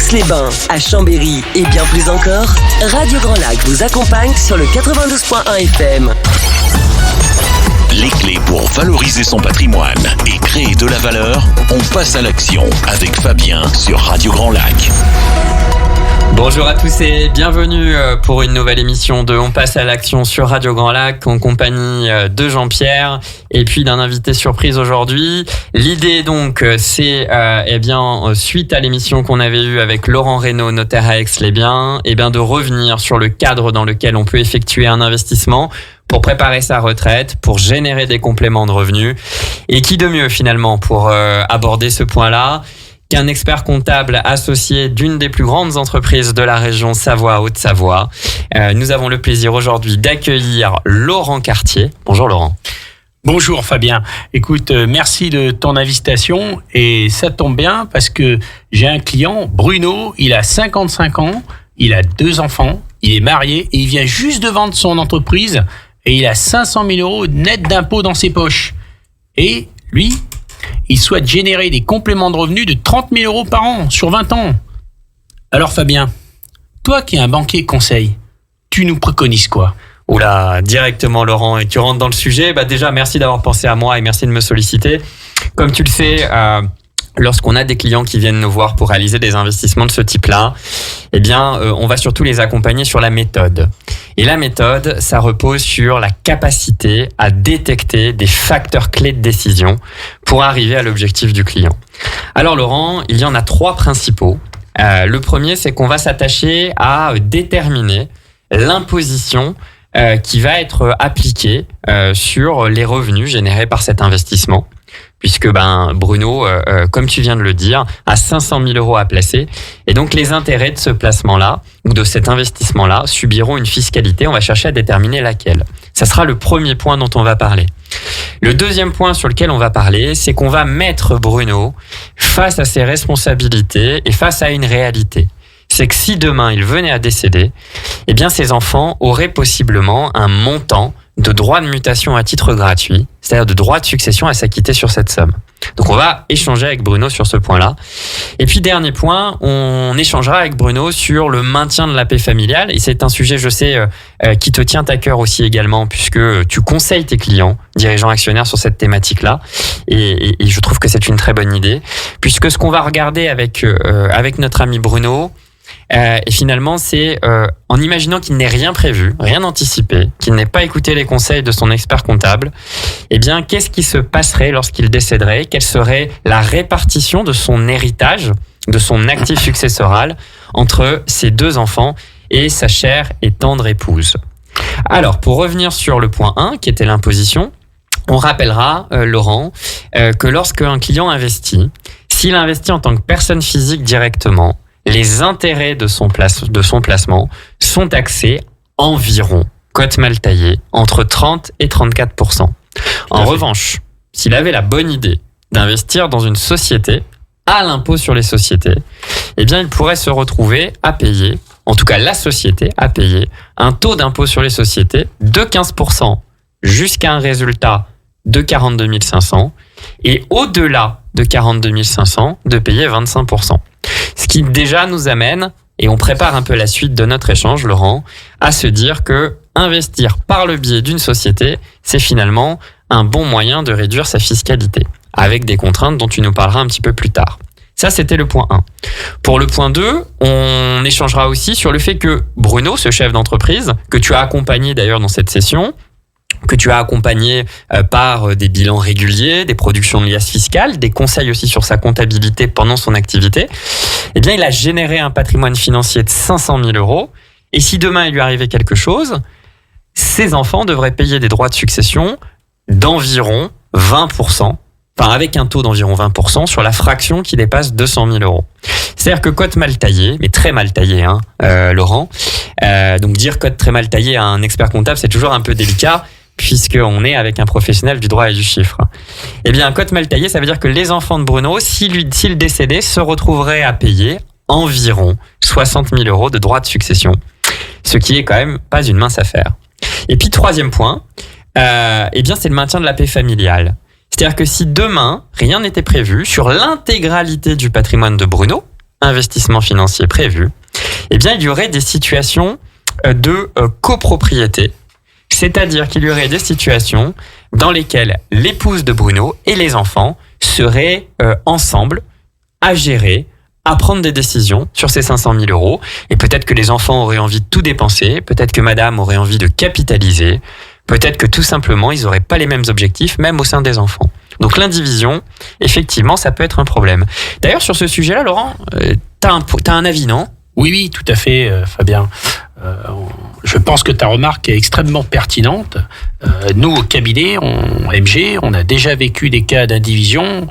Aix-les-Bains, à Chambéry et bien plus encore, Radio Grand Lac vous accompagne sur le 92.1 FM. Les clés pour valoriser son patrimoine et créer de la valeur, on passe à l'action avec Fabien sur Radio Grand Lac. Bonjour à tous et bienvenue pour une nouvelle émission de On passe à l'action sur Radio Grand Lac en compagnie de Jean-Pierre et puis d'un invité surprise aujourd'hui. L'idée donc c'est suite à l'émission qu'on avait eue avec Laurent Reynaud, notaire à Aix-les-Bains, de revenir sur le cadre dans lequel on peut effectuer un investissement pour préparer sa retraite, pour générer des compléments de revenus. Et qui de mieux finalement pour aborder ce point-là qu'un expert comptable associé d'une des plus grandes entreprises de la région Savoie-Haute-Savoie. Nous avons le plaisir aujourd'hui d'accueillir Laurent Cartier. Bonjour Laurent. Bonjour Fabien. Écoute, merci de ton invitation et ça tombe bien parce que j'ai un client, Bruno, il a 55 ans, il a 2 enfants, il est marié et il vient juste de vendre son entreprise et il a 500 000 euros net d'impôts dans ses poches. Et lui, il souhaite générer des compléments de revenus de 30 000 euros par an sur 20 ans. Alors Fabien, toi qui es un banquier conseil, tu nous préconises quoi ? Oula, directement Laurent, et tu rentres dans le sujet. Déjà, merci d'avoir pensé à moi et merci de me solliciter. Comme tu le sais, lorsqu'on a des clients qui viennent nous voir pour réaliser des investissements de ce type-là, on va surtout les accompagner sur la méthode. Et la méthode, ça repose sur la capacité à détecter des facteurs clés de décision pour arriver à l'objectif du client. Alors Laurent, il y en a 3 principaux. Le premier, c'est qu'on va s'attacher à déterminer l'imposition qui va être appliquée sur les revenus générés par cet investissement. Puisque Bruno, comme tu viens de le dire, a 500 000 euros à placer. Et donc, les intérêts de ce placement-là, ou de cet investissement-là, subiront une fiscalité. On va chercher à déterminer laquelle. Ça sera le premier point dont on va parler. Le deuxième point sur lequel on va parler, c'est qu'on va mettre Bruno face à ses responsabilités et face à une réalité. C'est que si demain, il venait à décéder, ses enfants auraient possiblement un montant de droits de mutation à titre gratuit, c'est-à-dire de droits de succession à s'acquitter sur cette somme. Donc on va échanger avec Bruno sur ce point-là. Et puis dernier point, on échangera avec Bruno sur le maintien de la paix familiale. Et c'est un sujet, je sais, qui te tient à cœur aussi également, puisque tu conseilles tes clients, dirigeants actionnaires, sur cette thématique-là. Et je trouve que c'est une très bonne idée, puisque ce qu'on va regarder avec notre ami Bruno, et finalement, c'est en imaginant qu'il n'ait rien prévu, rien anticipé, qu'il n'ait pas écouté les conseils de son expert comptable, qu'est-ce qui se passerait lorsqu'il décéderait ? Quelle serait la répartition de son héritage, de son actif successoral entre ses 2 enfants et sa chère et tendre épouse ? Alors, pour revenir sur le point 1, qui était l'imposition, on rappellera, Laurent, que lorsqu'un client investit, s'il investit en tant que personne physique directement, les intérêts de son placement sont taxés environ, cote mal taillée, entre 30 et 34%. En revanche, s'il avait la bonne idée d'investir dans une société à l'impôt sur les sociétés, il pourrait se retrouver à payer, en tout cas la société à payer, un taux d'impôt sur les sociétés de 15% jusqu'à un résultat de 42 500 et au-delà de 42 500 de payer 25%. Ce qui déjà nous amène, et on prépare un peu la suite de notre échange, Laurent, à se dire que investir par le biais d'une société, c'est finalement un bon moyen de réduire sa fiscalité, avec des contraintes dont tu nous parleras un petit peu plus tard. Ça, c'était le point 1. Pour le point 2, on échangera aussi sur le fait que Bruno, ce chef d'entreprise, que tu as accompagné d'ailleurs dans cette session, que tu as accompagné par des bilans réguliers, des productions de liasses fiscales, des conseils aussi sur sa comptabilité pendant son activité, il a généré un patrimoine financier de 500 000 euros. Et si demain il lui arrivait quelque chose, ses enfants devraient payer des droits de succession d'environ 20%, avec un taux d'environ 20% sur la fraction qui dépasse 200 000 euros. C'est-à-dire que cote mal taillée, mais très mal taillée, Laurent. Donc dire cote très mal taillée à un expert comptable, c'est toujours un peu délicat, puisqu'on est avec un professionnel du droit et du chiffre. Cote mal taillée, ça veut dire que les enfants de Bruno, s'il décédait, se retrouveraient à payer environ 60 000 euros de droits de succession, ce qui est quand même pas une mince affaire. Et puis, troisième point, c'est le maintien de la paix familiale. C'est-à-dire que si demain, rien n'était prévu sur l'intégralité du patrimoine de Bruno, investissement financier prévu, eh bien, il y aurait des situations de copropriété. C'est-à-dire qu'il y aurait des situations dans lesquelles l'épouse de Bruno et les enfants seraient ensemble à gérer, à prendre des décisions sur ces 500 000 euros. Et peut-être que les enfants auraient envie de tout dépenser, peut-être que madame aurait envie de capitaliser, peut-être que tout simplement, ils n'auraient pas les mêmes objectifs, même au sein des enfants. Donc l'indivision, effectivement, ça peut être un problème. D'ailleurs, sur ce sujet-là, Laurent, t'as un avis, non ? Oui, tout à fait, Fabien. Je pense que ta remarque est extrêmement pertinente. Nous, au cabinet, MG, on a déjà vécu des cas d'indivision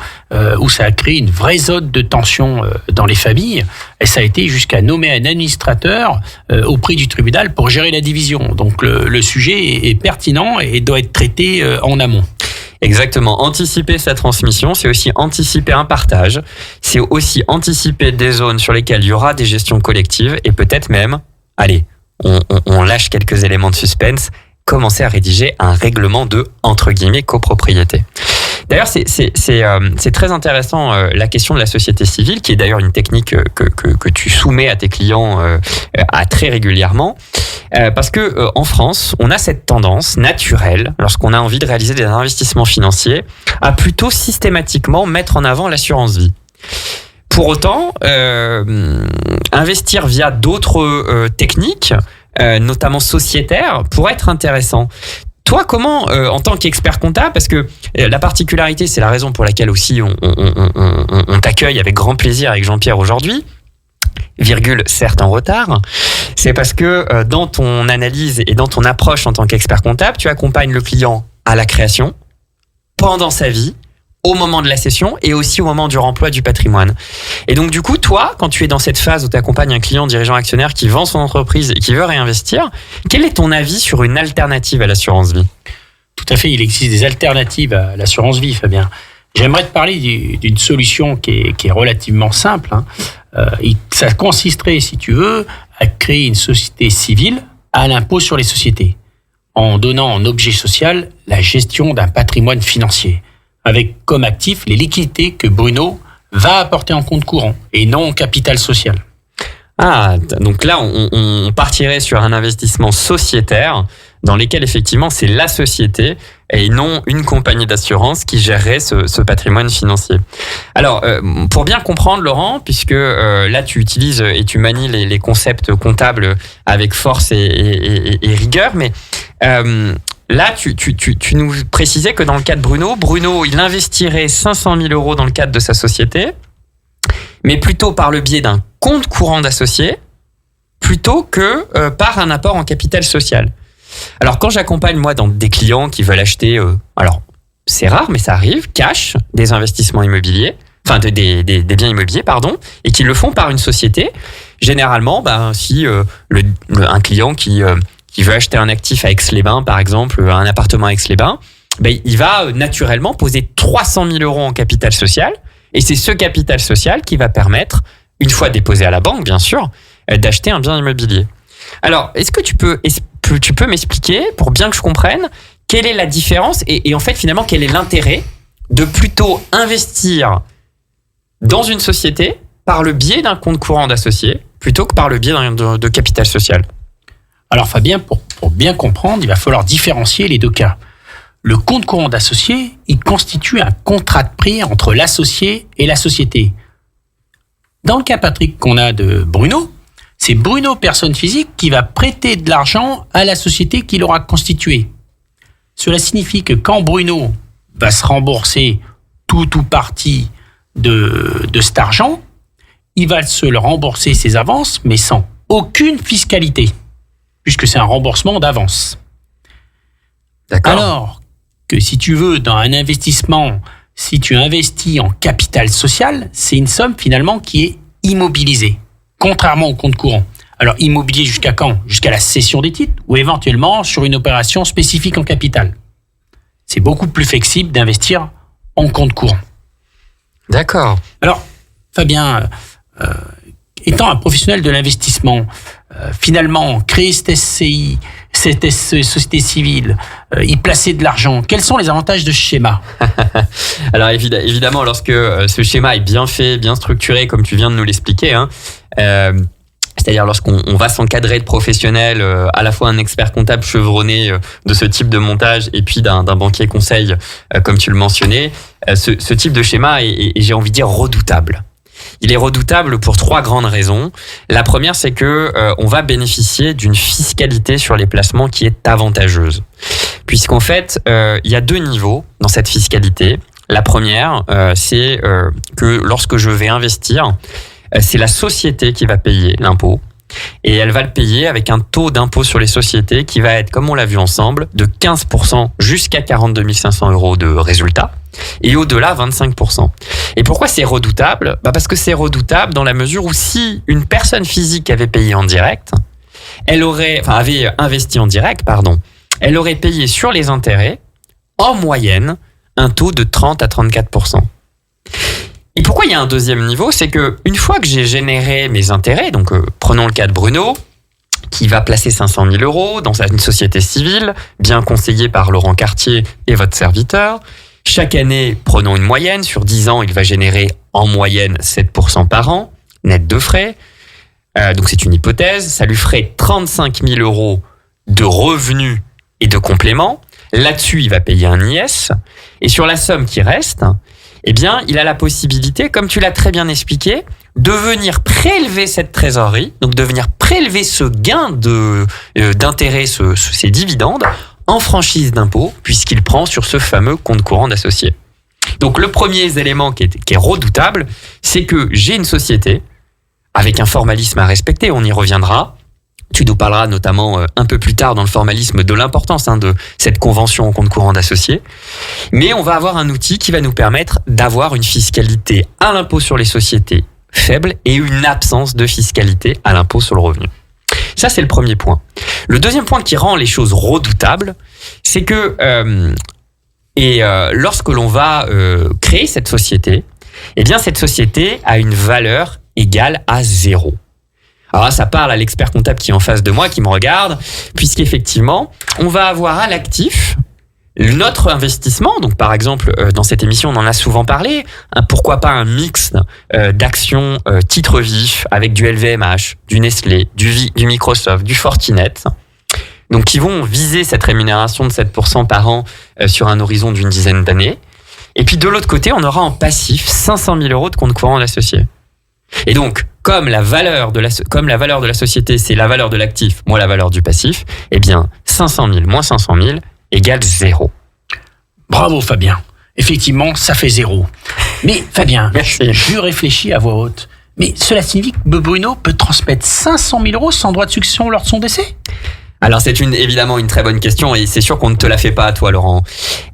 où ça a créé une vraie zone de tension dans les familles. Et ça a été jusqu'à nommer un administrateur auprès du tribunal pour gérer la division. Donc le sujet est pertinent et doit être traité en amont. Exactement. Anticiper sa transmission, c'est aussi anticiper un partage. C'est aussi anticiper des zones sur lesquelles il y aura des gestions collectives et peut-être même, allez, on lâche quelques éléments de suspense, commencer à rédiger un règlement de, entre guillemets, copropriété. D'ailleurs, c'est très intéressant la question de la société civile, qui est d'ailleurs une technique que tu soumets à tes clients à très régulièrement. Parce que en France, on a cette tendance naturelle, lorsqu'on a envie de réaliser des investissements financiers, à plutôt systématiquement mettre en avant l'assurance vie. Pour autant, investir via d'autres techniques, notamment sociétaires, pourrait être intéressant. Toi, comment, en tant qu'expert comptable, parce que la particularité, c'est la raison pour laquelle aussi on t'accueille avec grand plaisir avec Jean-Pierre aujourd'hui, virgule certes en retard, c'est parce que dans ton analyse et dans ton approche en tant qu'expert comptable, tu accompagnes le client à la création, pendant sa vie, au moment de la cession et aussi au moment du remploi du patrimoine. Et donc du coup, toi, quand tu es dans cette phase où tu accompagnes un client dirigeant actionnaire qui vend son entreprise et qui veut réinvestir, quel est ton avis sur une alternative à l'assurance vie ? Tout à fait, il existe des alternatives à l'assurance vie, Fabien. J'aimerais te parler d'une solution qui est relativement simple. Ça consisterait, si tu veux, à créer une société civile à l'impôt sur les sociétés, en donnant en objet social la gestion d'un patrimoine financier, avec comme actif les liquidités que Bruno va apporter en compte courant et non en capital social. Ah, donc là, on partirait sur un investissement sociétaire dans lequel effectivement c'est la société et non une compagnie d'assurance qui gérerait ce patrimoine financier. Alors, pour bien comprendre, Laurent, puisque là tu utilises et tu manies les concepts comptables avec force et rigueur, mais là tu nous précisais que dans le cas de Bruno, il investirait 500 000 euros dans le cadre de sa société, mais plutôt par le biais d'un compte courant d'associé, plutôt que par un apport en capital social. Alors, quand j'accompagne, moi, dans des clients qui veulent acheter, alors, c'est rare, mais ça arrive, cash, des investissements immobiliers, enfin, des biens immobiliers, pardon, et qui le font par une société, généralement, si un client qui veut acheter un actif à Aix-les-Bains, par exemple, un appartement à Aix-les-Bains, il va naturellement poser 300 000 euros en capital social, et c'est ce capital social qui va permettre, une fois déposé à la banque, bien sûr, d'acheter un bien immobilier. Alors, est-ce que tu peux m'expliquer, pour bien que je comprenne, quelle est la différence et en fait, finalement, quel est l'intérêt de plutôt investir dans une société par le biais d'un compte courant d'associé plutôt que par le biais de capital social ? Alors, Fabien, pour bien comprendre, il va falloir différencier les deux cas. Le compte courant d'associé, il constitue un contrat de prêt entre l'associé et la société. Dans le cas, Patrick, qu'on a de Bruno, c'est Bruno, personne physique, qui va prêter de l'argent à la société qu'il aura constituée. Cela signifie que quand Bruno va se rembourser tout ou partie de cet argent, il va se le rembourser ses avances, mais sans aucune fiscalité, puisque c'est un remboursement d'avance. D'accord. Alors que si tu veux, dans un investissement, si tu investis en capital social, c'est une somme finalement qui est immobilisée. Contrairement au compte courant. Alors, immobilier jusqu'à quand ? Jusqu'à la cession des titres ou éventuellement sur une opération spécifique en capital. C'est beaucoup plus flexible d'investir en compte courant. D'accord. Alors, Fabien, étant un professionnel de l'investissement, finalement créer cette SCI, cette société civile, y placer de l'argent. Quels sont les avantages de ce schéma? Alors évidemment, lorsque ce schéma est bien fait, bien structuré, comme tu viens de nous l'expliquer, c'est-à-dire lorsqu'on va s'encadrer de professionnels, à la fois un expert comptable chevronné de ce type de montage et puis d'un banquier conseil, comme tu le mentionnais, ce type de schéma est, j'ai envie de dire, redoutable. Il est redoutable pour 3 grandes raisons. La première, c'est que on va bénéficier d'une fiscalité sur les placements qui est avantageuse. Puisqu'en fait, il y a 2 niveaux dans cette fiscalité. La première, c'est que lorsque je vais investir, c'est la société qui va payer l'impôt. Et elle va le payer avec un taux d'impôt sur les sociétés qui va être, comme on l'a vu ensemble, de 15% jusqu'à 42 500 € de résultat. Et au-delà, 25%. Et pourquoi c'est redoutable? Parce que c'est redoutable dans la mesure où si une personne physique avait payé en direct, avait investi en direct, elle aurait payé sur les intérêts, en moyenne, un taux de 30 à 34%. Et pourquoi il y a un deuxième niveau? C'est que une fois que j'ai généré mes intérêts, donc prenons le cas de Bruno, qui va placer 500 000 € dans une société civile, bien conseillée par Laurent Cartier et votre serviteur. Chaque année, prenons une moyenne, sur 10 ans, il va générer en moyenne 7% par an, net de frais. Donc c'est une hypothèse, ça lui ferait 35 000 € de revenus et de compléments. Là-dessus, il va payer un IS. Et sur la somme qui reste, eh bien, il a la possibilité, comme tu l'as très bien expliqué, de venir prélever cette trésorerie, donc de venir prélever ce gain d'intérêt, ces dividendes, en franchise d'impôt, puisqu'il prend sur ce fameux compte courant d'associé. Donc le premier élément qui est redoutable, c'est que j'ai une société, avec un formalisme à respecter, on y reviendra. Tu nous parleras notamment un peu plus tard dans le formalisme de l'importance de cette convention en compte courant d'associé. Mais on va avoir un outil qui va nous permettre d'avoir une fiscalité à l'impôt sur les sociétés faible et une absence de fiscalité à l'impôt sur le revenu. Ça, c'est le premier point. Le deuxième point qui rend les choses redoutables, c'est que lorsque l'on va créer cette société, eh bien cette société a une valeur égale à 0. Alors là, ça parle à l'expert comptable qui est en face de moi, qui me regarde, puisqu'effectivement, on va avoir à l'actif notre investissement. Donc, par exemple, dans cette émission, on en a souvent parlé. Pourquoi pas un mix d'actions titres vifs avec du LVMH, du Nestlé, du Microsoft, du Fortinet. Donc, qui vont viser cette rémunération de 7% par an sur un horizon d'une dizaine d'années. Et puis, de l'autre côté, on aura en passif 500 000 € de compte courant d'associé. Et donc, comme la valeur de la société, c'est la valeur de l'actif moins la valeur du passif, eh bien, 500 000 moins 500 000 égale 0. Bravo Fabien. Effectivement, ça fait 0. Mais Fabien, je réfléchis à voix haute. Mais cela signifie que Bruno peut transmettre 500 000 € sans droit de succession lors de son décès? Alors c'est évidemment une très bonne question et c'est sûr qu'on ne te la fait pas à toi, Laurent.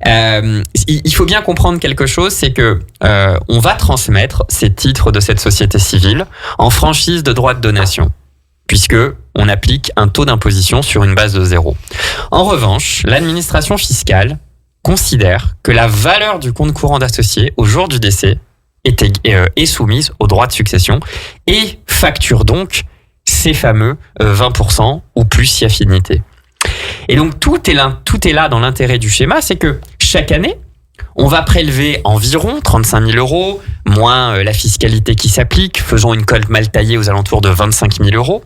Il faut bien comprendre quelque chose, c'est que on va transmettre ces titres de cette société civile en franchise de droit de donation, puisque on applique un taux d'imposition sur une base de 0. En revanche, l'administration fiscale considère que la valeur du compte courant d'associé au jour du décès est soumise au droit de succession et facture donc ces fameux 20% ou plus si affinité. Et donc tout est là dans l'intérêt du schéma, c'est que chaque année, on va prélever environ 35 000 € moins la fiscalité qui s'applique, faisons une cote mal taillée aux alentours de 25 000 €.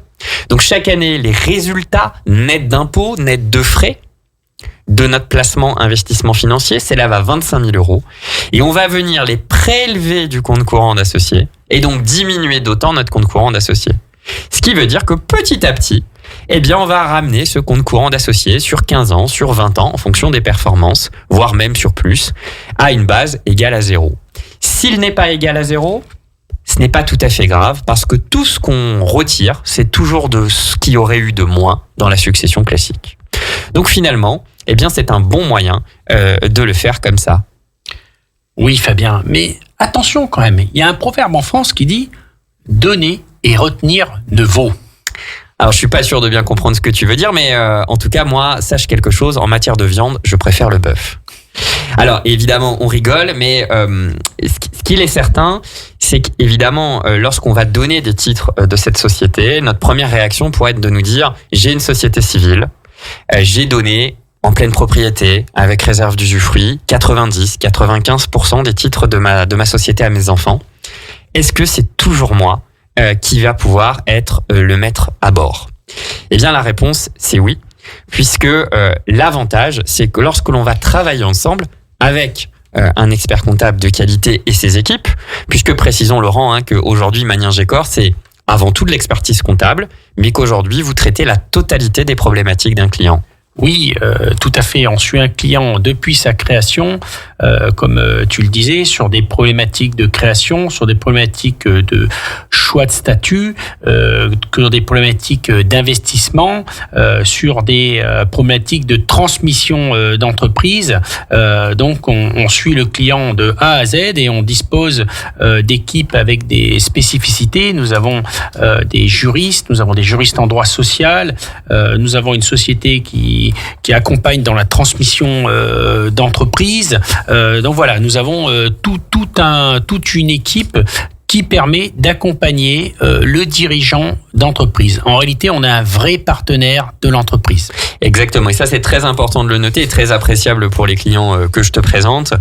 Donc chaque année, les résultats nets d'impôts, nets de frais de notre placement investissement financier s'élèvent à 25 000 € et on va venir les prélever du compte courant d'associé et donc diminuer d'autant notre compte courant d'associé. Ce qui veut dire que petit à petit, eh bien, on va ramener ce compte courant d'associé sur 15 ans, sur 20 ans, en fonction des performances, voire même sur plus, à une base égale à 0. S'il n'est pas égal à 0, ce n'est pas tout à fait grave, parce que tout ce qu'on retire, c'est toujours de ce qu'il y aurait eu de moins dans la succession classique. Donc finalement, eh bien, c'est un bon moyen de le faire comme ça. Oui, Fabien, mais attention quand même, il y a un proverbe en France qui dit « donner et retenir ne vaut ». Alors, je suis pas sûr de bien comprendre ce que tu veux dire, mais en tout cas, moi, sache quelque chose, en matière de viande, je préfère le bœuf. Alors, évidemment, on rigole, mais ce qu'il est certain, c'est qu'évidemment, lorsqu'on va donner des titres de cette société, notre première réaction pourrait être de nous dire « j'ai une société civile, j'ai donné en pleine propriété, avec réserve d'usufruit, 90-95% des titres de ma société à mes enfants. Est-ce que c'est toujours moi qui va pouvoir être le maître à bord ?» Eh bien, la réponse, c'est oui, puisque l'avantage, c'est que lorsque l'on va travailler ensemble avec un expert comptable de qualité et ses équipes, puisque précisons, Laurent, qu'aujourd'hui, Magnien Gécor, c'est avant tout de l'expertise comptable, mais qu'aujourd'hui, vous traitez la totalité des problématiques d'un client. Oui, tout à fait. On suit un client depuis sa création, comme tu le disais, sur des problématiques de création, sur des problématiques de choix de statut, sur des problématiques d'investissement, sur des problématiques de transmission d'entreprise. Donc, on suit le client de A à Z et on dispose d'équipes avec des spécificités. Nous avons des juristes en droit social, nous avons une société qui accompagne dans la transmission d'entreprise. Donc voilà, nous avons toute une équipe qui permet d'accompagner le dirigeant d'entreprise. En réalité, on est un vrai partenaire de l'entreprise. Exactement, et ça c'est très important de le noter et très appréciable pour les clients que je te présente,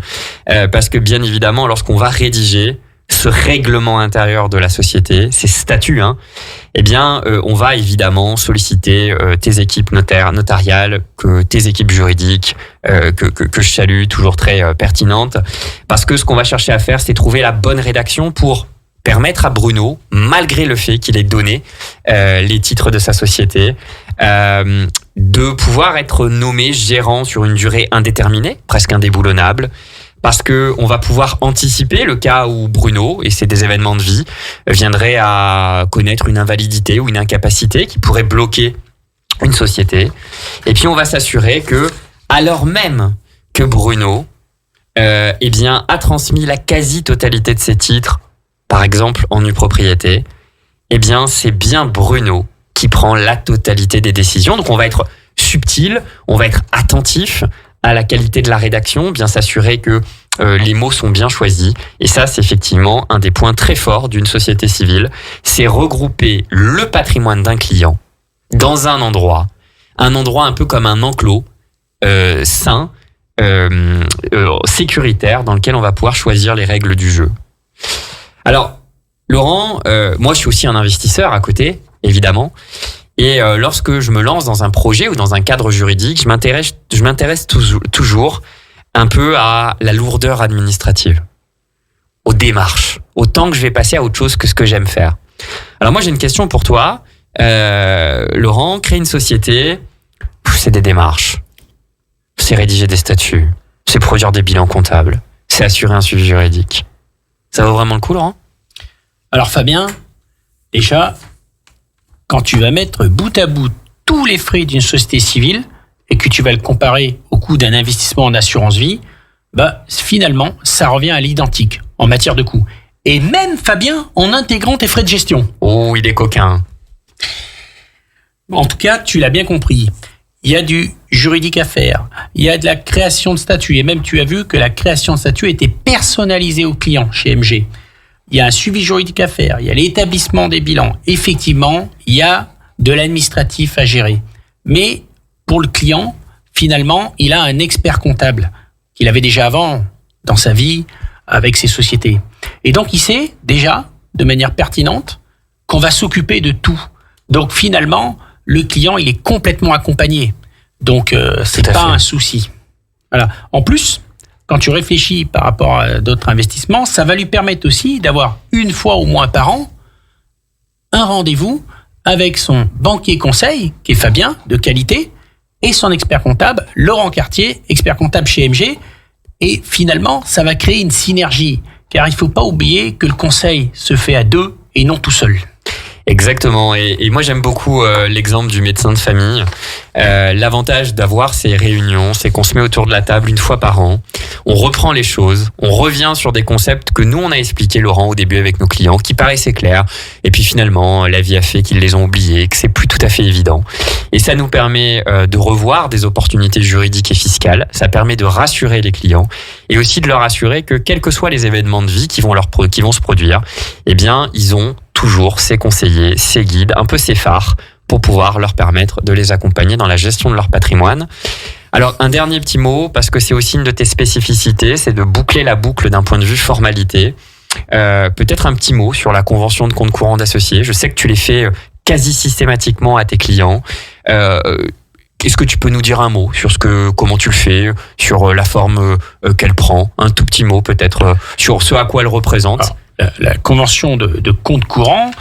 parce que bien évidemment, lorsqu'on va rédiger ce règlement intérieur de la société, ces statuts, eh bien, on va évidemment solliciter tes équipes notariales, tes équipes juridiques, que je salue, toujours très pertinentes, parce que ce qu'on va chercher à faire, c'est trouver la bonne rédaction pour permettre à Bruno, malgré le fait qu'il ait donné les titres de sa société, de pouvoir être nommé gérant sur une durée indéterminée, presque indéboulonnable, parce que on va pouvoir anticiper le cas où Bruno, et c'est des événements de vie, viendrait à connaître une invalidité ou une incapacité qui pourrait bloquer une société. Et puis on va s'assurer que, alors même que Bruno a transmis la quasi-totalité de ses titres, par exemple en nue propriété, c'est bien Bruno qui prend la totalité des décisions. Donc on va être subtil, on va être attentif à la qualité de la rédaction, bien s'assurer que les mots sont bien choisis. Et ça, c'est effectivement un des points très forts d'une société civile. C'est regrouper le patrimoine d'un client dans un endroit un peu comme un enclos sain, sécuritaire, dans lequel on va pouvoir choisir les règles du jeu. Alors, Laurent, moi je suis aussi un investisseur à côté, évidemment. Et lorsque je me lance dans un projet ou dans un cadre juridique, je m'intéresse toujours un peu à la lourdeur administrative, aux démarches, au temps que je vais passer à autre chose que ce que j'aime faire. Alors moi, j'ai une question pour toi. Laurent, créer une société, c'est des démarches. C'est rédiger des statuts. C'est produire des bilans comptables. C'est assurer un suivi juridique. Ça vaut vraiment le coup, Laurent ? Alors Fabien, déjà, quand tu vas mettre bout à bout tous les frais d'une société civile et que tu vas le comparer au coût d'un investissement en assurance vie, finalement, ça revient à l'identique en matière de coûts. Et même, Fabien, en intégrant tes frais de gestion. Oh, il est coquin. En tout cas, tu l'as bien compris. Il y a du juridique à faire. Il y a de la création de statut. Et même, tu as vu que la création de statut était personnalisée au client chez MG. Il y a un suivi juridique à faire. Il y a l'établissement des bilans. Effectivement, il y a de l'administratif à gérer. Mais pour le client, finalement, il a un expert comptable qu'il avait déjà avant dans sa vie avec ses sociétés. Et donc, il sait déjà, de manière pertinente, qu'on va s'occuper de tout. Donc, finalement, le client, il est complètement accompagné. Donc, c'est pas un souci. Voilà. En plus, quand tu réfléchis par rapport à d'autres investissements, ça va lui permettre aussi d'avoir une fois au moins par an un rendez-vous avec son banquier conseil, qui est Fabien, de qualité, et son expert comptable, Laurent Cartier, expert comptable chez MG. Et finalement, ça va créer une synergie. Car il ne faut pas oublier que le conseil se fait à deux et non tout seul. Exactement. Et moi, j'aime beaucoup l'exemple du médecin de famille L'avantage d'avoir ces réunions, c'est qu'on se met autour de la table une fois par an, on reprend les choses, on revient sur des concepts que nous on a expliqués, Laurent, au début avec nos clients, qui paraissaient clairs, et puis finalement la vie a fait qu'ils les ont oubliés, que c'est plus tout à fait évident. Et ça nous permet de revoir des opportunités juridiques et fiscales, ça permet de rassurer les clients, et aussi de leur assurer que quels que soient les événements de vie qui vont se produire, eh bien ils ont toujours ces conseillers, ces guides, un peu ces phares, pour pouvoir leur permettre de les accompagner dans la gestion de leur patrimoine. Alors, un dernier petit mot, parce que c'est aussi une de tes spécificités, c'est de boucler la boucle d'un point de vue formalité. Peut-être un petit mot sur la convention de compte courant d'associés. Je sais que tu les fais quasi systématiquement à tes clients. Est-ce que tu peux nous dire un mot sur comment tu le fais, sur la forme qu'elle prend, un tout petit mot peut-être sur ce à quoi elle représente? Alors, la convention de compte courant,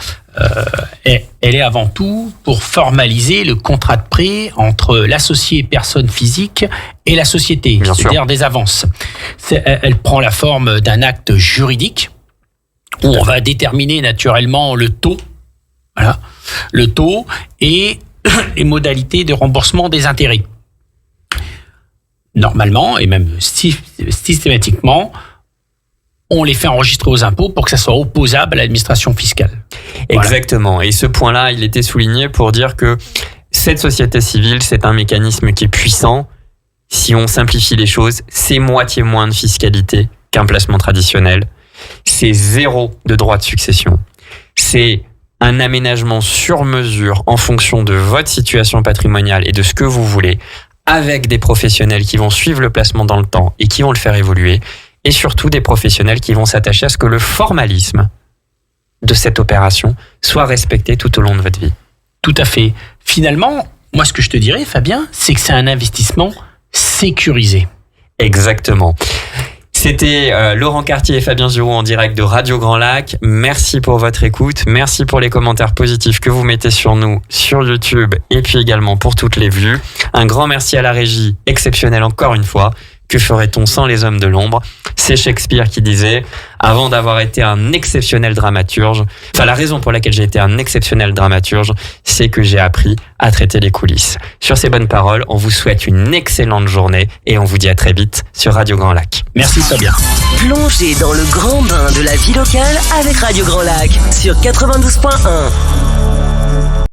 elle est avant tout pour formaliser le contrat de prêt entre l'associé personne physique et la société, c'est-à-dire des avances. Elle prend la forme d'un acte juridique où on va déterminer naturellement le taux, voilà, le taux et les modalités de remboursement des intérêts. Normalement, et même systématiquement, on les fait enregistrer aux impôts pour que ça soit opposable à l'administration fiscale. Exactement. Voilà. Et ce point-là, il était souligné pour dire que cette société civile, c'est un mécanisme qui est puissant. Si on simplifie les choses, c'est moitié moins de fiscalité qu'un placement traditionnel. C'est 0 de droit de succession. C'est un aménagement sur mesure en fonction de votre situation patrimoniale et de ce que vous voulez, avec des professionnels qui vont suivre le placement dans le temps et qui vont le faire évoluer. Et surtout des professionnels qui vont s'attacher à ce que le formalisme de cette opération soit respecté tout au long de votre vie. Tout à fait. Finalement, moi ce que je te dirais, Fabien, c'est que c'est un investissement sécurisé. Exactement. C'était Laurent Cartier et Fabien Giraud en direct de Radio Grand Lac. Merci pour votre écoute. Merci pour les commentaires positifs que vous mettez sur nous, sur YouTube et puis également pour toutes les vues. Un grand merci à la régie, exceptionnelle encore une fois. Que ferait-on sans les hommes de l'ombre? C'est Shakespeare qui disait, avant d'avoir été un exceptionnel dramaturge, la raison pour laquelle j'ai été un exceptionnel dramaturge, c'est que j'ai appris à traiter les coulisses. Sur ces bonnes paroles, on vous souhaite une excellente journée et on vous dit à très vite sur Radio Grand Lac. Merci Fabien. Plongez dans le grand bain de la vie locale avec Radio Grand Lac sur 92.1.